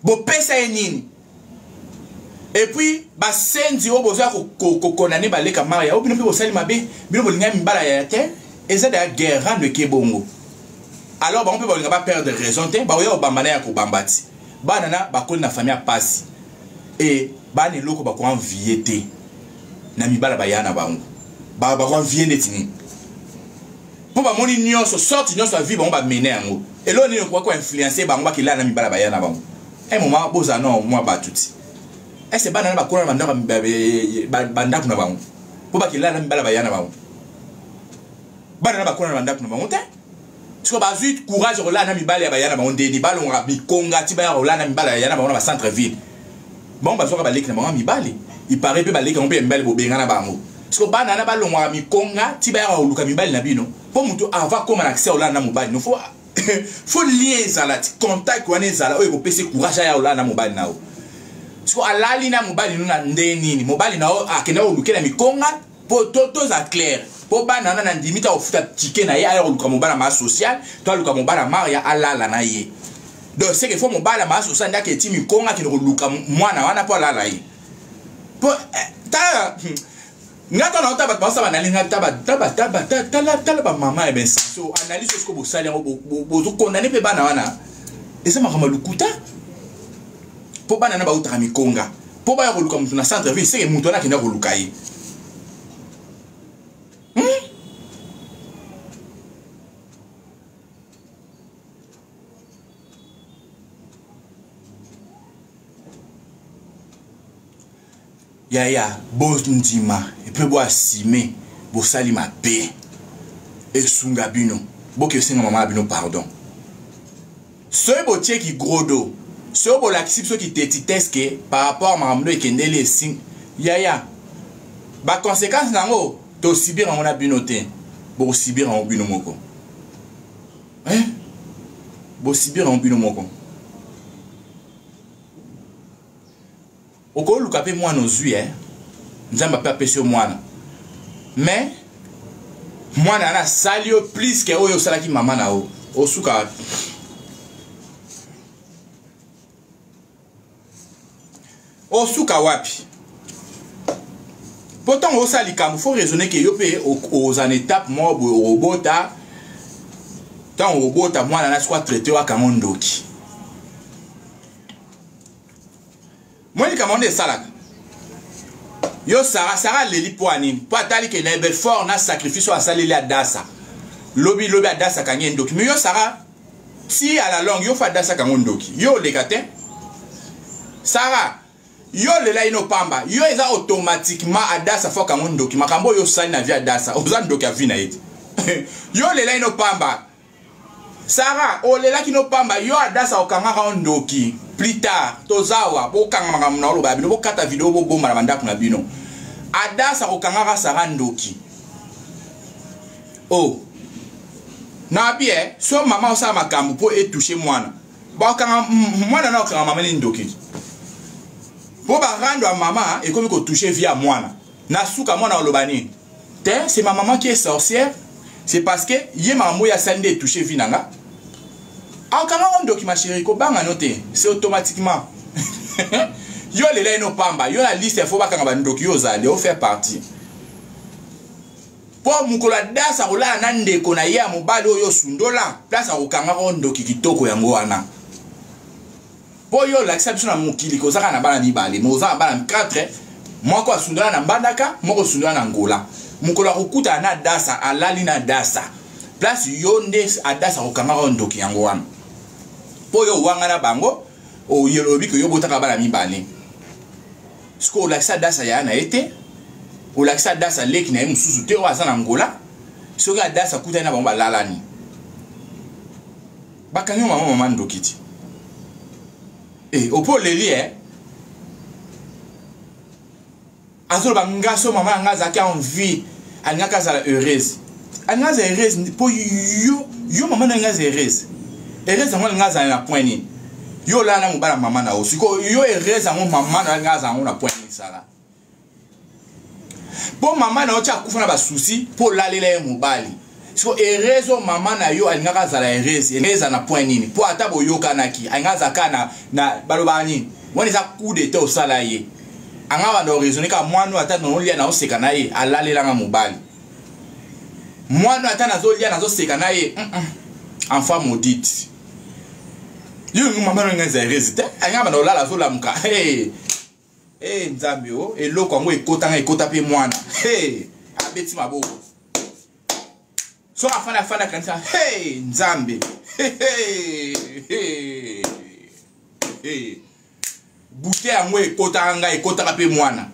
Bo pesa nini. Et puis ba sendi o boza ko condamner ba leka maria. O bino pe bo sali mabe, bino bo linga mbala ya te, eza da guerre de kebongo. Alors ba on peut ba perdre raison te, ba yo bambana ya ko bambati. Ba nana ba ko na famille a passe. Et ba ne loko ba ko envier te. Na mibala ba yana bango. Ba ko envier netini. Po ba moni nyonso sorti nyonso vie ba on ba mener yango. Et là on ko influencer ba ngba ki la na mibala ba yana bango. Un moment boza non moi ba tuti. Et c'est banana ba ko na banda kuna bango. Po ba ki la na mibala ba yana bango. Banana ba ko na banda kuna bango te. Parce que ba zut courage ko la na mibala ya ba yana bango ndeni ba longa bi konga ti ba ya la na mibala ya yana bango na centre ville. Bon ba so ka ba leki na bango mibali. Il paraît pe ba leki on pe mibali bo benga na bango. Parce que banana ba longa mi konga ti ba ya luka mibali na bino. Po muto ava comme accès au la na mobile. No faut lier zala ti contact ko ne zala o ko pese courage ya la na mobile na o. Parce que alali na mobile no na ndeni ni mobile na o akena o lukela mi konga po toto za clair. Po banana na ndimita o futa ticket na ya o luka mobile ma social, to luka mobile maria alala na ye. Donc c'est que faut mobile ma social ndake ti mi konga ki no luka mwana wana po alala ye. Po ta ngata na otaba basa banalinga tala ba mama e ben so analyse ce que bo sali bo zo condamner pe bana wana eza makama lukuta po bana na ba utaka mikonga po ba ya koluka mutu na centre ville c'est que mutu na kina koluka ye ya bo ndima et puis bo asime bo sali ma paix et sunga bino bo ke singa mama bino pardon so bo tie ki grodo so bo la kisipso ki tetiteske par rapport à mamdo e kendele sing ya ba conséquence nango to sibir en bino te bo sibir en bino moko bo sibir en bino moko oko luka pe mwana ozui nzamba pe apesi mwana mais mwana na sali yo plus que oyo salaki mama na o osuka wapi pourtant o sali kam faut raisonner que yo pe aux en étape mo robota tant robota mwana na soit traité wa kamondoki. Moi, je suis salak. Yo Sarah leli poani. Pas tali que na fort na sacrifice à salili à dasa. Lobby à dasa kanyen doki. Mais yo Sarah, si à la longue yo fa dasa kanyen doki. Yo le gate. Sarah, yo le la ino pamba. Yo eza automatiquement à dasa fo kanyen doki. Makambo yo sali na via dasa. Ozan doki a vi na iti. Yo le la ino pamba. Sarah, o le la kino pamba. Yo a dasa o kanyen doki. Plus tard, tozawa, bo kanga na lo ba bino, bo kata video bo bomba na bandako na bino. Adasa ko kanga sarandoki. Oh. Na bien, so mama osa makambu po e toucher mwana. Ba kanga mwana na kanga mama ni ndoki. Bo ba rando a mama e comme ko toucher via mwana. Na suka mwana olobani. Te, c'est ma maman qui est sorcière. C'est parce que yé maman ya sande toucher vinanga. Ah, quand on document chérie, c'est automatiquement. Yo le la no pamba, yo la liste faut pas quand on document ça, yo faire partie. Pour mukola dasa ola nande kona ya mobali yo sundola, place au kanga ondo kitoko yango wana. Pour yo l'acception na mukili ko saka na bana mibale, mo za bana 4, moi ko sundola na mbandaka, moi ko sundola na ngola. Mukola okuta na dasa alali na dasa. Place yo nde adasa ko kanga ondo ki yango wana. Po yo wangana bango o yelobi que yo botaka bala mibale. Sko laksa dasa ya na ete o laksa dasa leki na mususu te o azana ngola. So ga dasa kuta na bango lalani. Bakanyo mama ndokiti. Opo leli azolo bangaso mama ngaza ki envie alingaka za heureuse. Alingaka heureuse po yo mama ngaza heureuse. Heureuse ngo ngaza na point. Yo la na mobala mama na osiko yo heureuse ngo mama na ngaza ngo na point sala. Po mama na ocha kufa na ba souci po lalela mobali. so erezo mama na yo alingaka zala ereza na point nini po ata boyoka naki aingaza kana na balobani woni za coup d'état au sala ye anga ba no raisonner ka mwana ata no lia na oseka na ye alalelanga mobali mwana ata na zo lia na zo seka na ye enfant maudite yo mama no ngaza ereza anga ba no lala zo lamuka nzambe o eloko yango ekota pe mwana abeti maboko so afana kanisa nzambe bouteille yango ekota pe mwana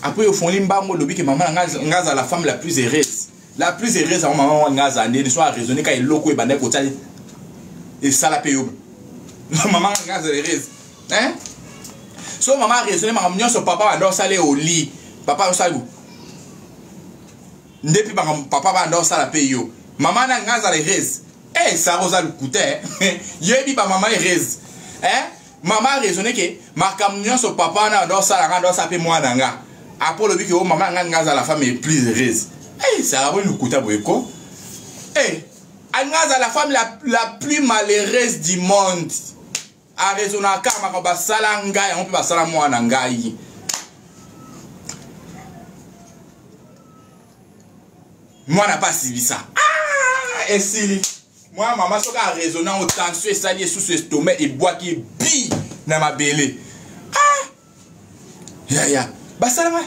après au fond limbango lobi ke maman ngaza la femme la plus heureuse en maman ngaza ne soit raisonner ka eloko e banda kota et ça la pe yo maman ngaza heureuse hein. So maman raisonner maman nyonso papa ando sale au lit papa osalu ndepi papa ando sala pe yo maman na ngaza heureuse ça rosa le couté yebi ba maman heureuse hein maman raisonner que makam nyonso papa na ando sala pe mwana nga apolo bi que o maman ngaza la femme est plus heureuse ça va le couté boyeko ngaza la femme la plus malheureuse du monde a raisonner kama ko basala ngai on peut basala mwana ngai mwana pas suivi ça et si moi maman soka a raisonner au tension et ça lié sous ce estomac et boit qui bi na ma belé ya basala ma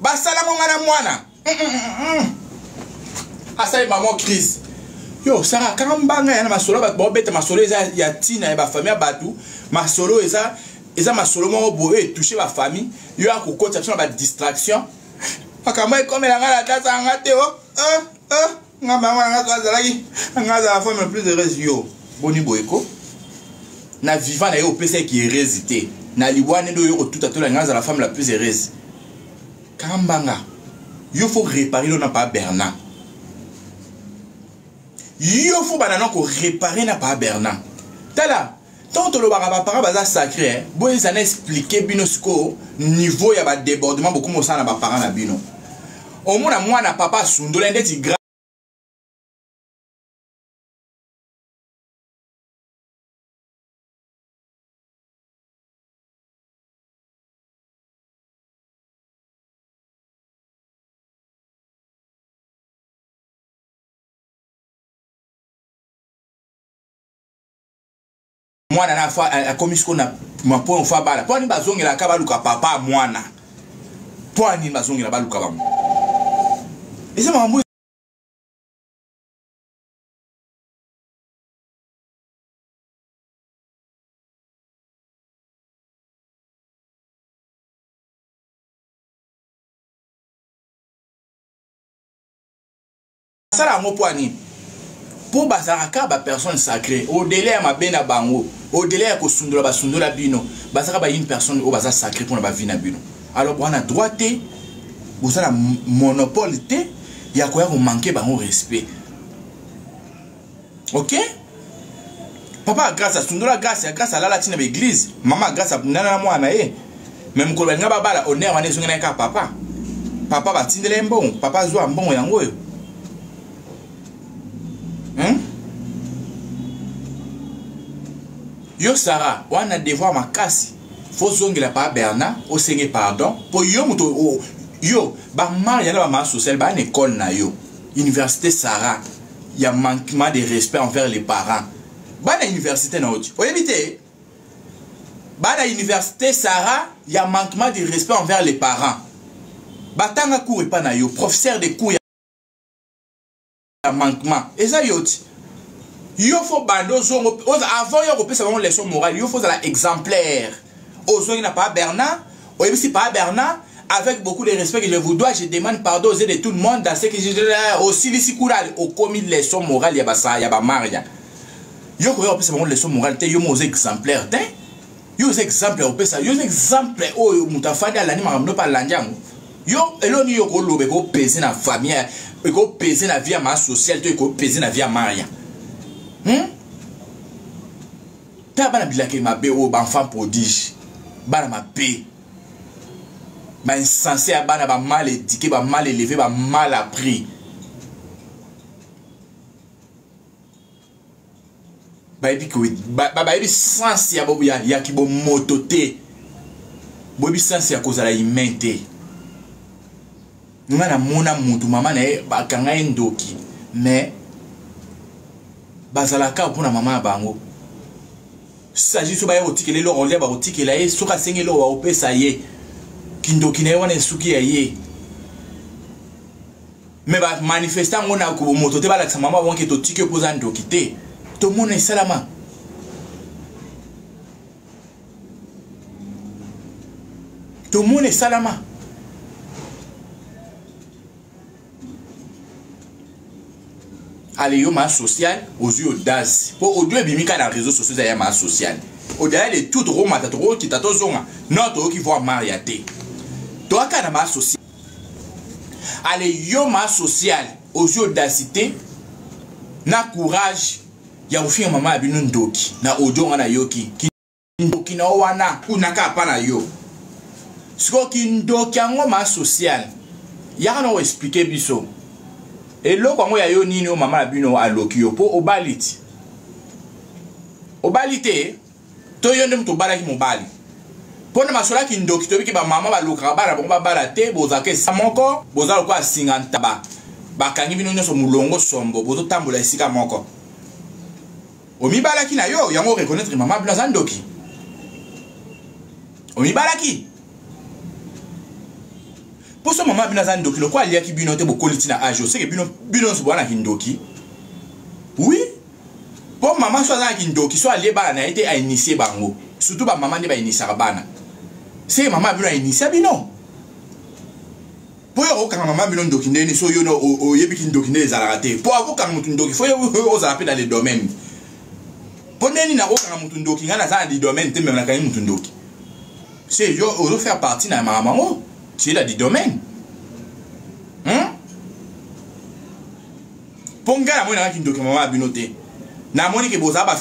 basala ngana mwana asa maman crise yo Sarah kambanga ya masolo ba bobeta masolo eza ya tina ya ba famille batu masolo eza masolo mo boye toucher ba famille yo akokota sur ba distraction akama comme la ngala data ngate ngamba ngaka zalaki ngaza la femme la plus heureuse yo boni boyeko na vivant na yo pesa qui est heureusité na liwane do yo tout à tout la ngaza la femme la plus heureuse kambanga yo faut réparer le na pas Bernard. Yo faut banana ko réparer na pas Bernard. Tala, tant to lo ba para baza sacré, boy ça n'expliquer binosko niveau ya ba débordement beaucoup mo ça na ba parents na bino. Au moins moi na papa sundola ndeti gra mwana na fa akomisko na mapo fa bala poni bazongela ka baluka papa mwana poni bazongela baluka bamu eza mambo sala ngo poni pour bazaraka ba personne sacrée au délai ya mabena bango au délai ya kosundula basundula bino bazaka ba une personne au baza sacré pour na ba vie na bino alors on a droité vous avez monopole té ya ko ya ko manquer bango respect OK papa grâce à sundula grâce à la latine l'église maman grâce à nana mwana même ko nga babala honneur wana ezongena ka papa batindele mbongo papa zo mbongo yango yo yo Sarah on a devoir ma casse faut zongela pa Bernard au seigneur pardon pour yo muto yo ba maria na ba social ba école na yo université Sarah il y a manquement de respect envers les parents ba na université na oti oyebite ba na université Sarah il y a manquement de respect envers les parents batanga cours et pas na yo professeur de cours ya manquement et ça yoti yo faut bando zongo avant yo repérer vraiment leçon morale yo faut la exemplaire ozongi na pas Bernard oyebisi pas Bernard avec beaucoup de respect que je vous dois je demande pardon aux yeux de tout le monde dans ce que je aussi lisi kural au commis leçon morale ya basa ya ba maria yo ko repérer vraiment leçon morale te yo mo exemplaire te yo exemplaire opesa yo exemple o mutafandi alani makamno pa lanjango yo eloni yo ko lobe ko peser na famille ko peser na vie ma sociale to ko peser na vie ya maria ta bana bilake mabe o enfant prodige bana mabe ba insensé à bana ba mal éduqué, ba mal élevé, ba mal appris. Ba ebi ko ba ebi sens ya bobu ya ki bo mototé. Bobi sens ya kozala imente. Nuna na mona mutu mama na ba kanga ndoki, mais bazalaka pour na mama bango. S'agit so ba yotikele lo on le ba yotikela e soka sengelo wa opesa ye. Kindoki na wana suki ya ye. Mais ba manifestant ngona ko moto te ba la mama wanke to tike poza ndoki te. To mona salama. To mona salama. Allez, yo ma social aux yeux d'as. Pour au-delà bimika dans les réseaux sociaux, il y a ma social. Au-delà de tout rôle, ma tatouage qui t'attend zonga. Non, toi qui vois mariaté. Toi qui as ma social. Allez, yo ma social aux yeux d'audacité. Na courage. Ya ufi maman abinu ndoki. Na ojo na yoki. Ndoki na wana. Unaka pana yo. Siko ki ndoki ango ma social. Ya no expliquer biso. Et là, quand ya yo nini o mama bino aloki yo po obaliti. Obalite to yo ndem to balaki mobali. Pona masola ki ndoki to biki ba mama ba loka bara ba bara te bozake samoko bozalo kwa singanta ba. Ba kangi bino nyoso mulongo sombo bozo tambola esika moko. Omi balaki na yo yango reconnaître mama bino za ndoki. Omi balaki. Pour ce moment, bino za ndoki, le quoi liaki bino te bokoliti na ajo, c'est que bino se boit na kindoki. Oui. Pour maman soit na kindoki, soit lié bana na été à initier bango. Surtout ba maman ne ba initier bana. C'est maman bino a initier bino. Pour yo quand maman bino ndoki ndeni so yo no o yebi kindoki ne za raté. Pour avo quand mutu ndoki, faut yo oza rappeler dans les domaines. Pour neni na ko quand mutu ndoki ngana za di domaine te même na kan mutu ndoki. C'est yo o faire partie na maman. C'est là du domaine. Ponga la mona ki ndoki mama binote. Na moni ke boza ba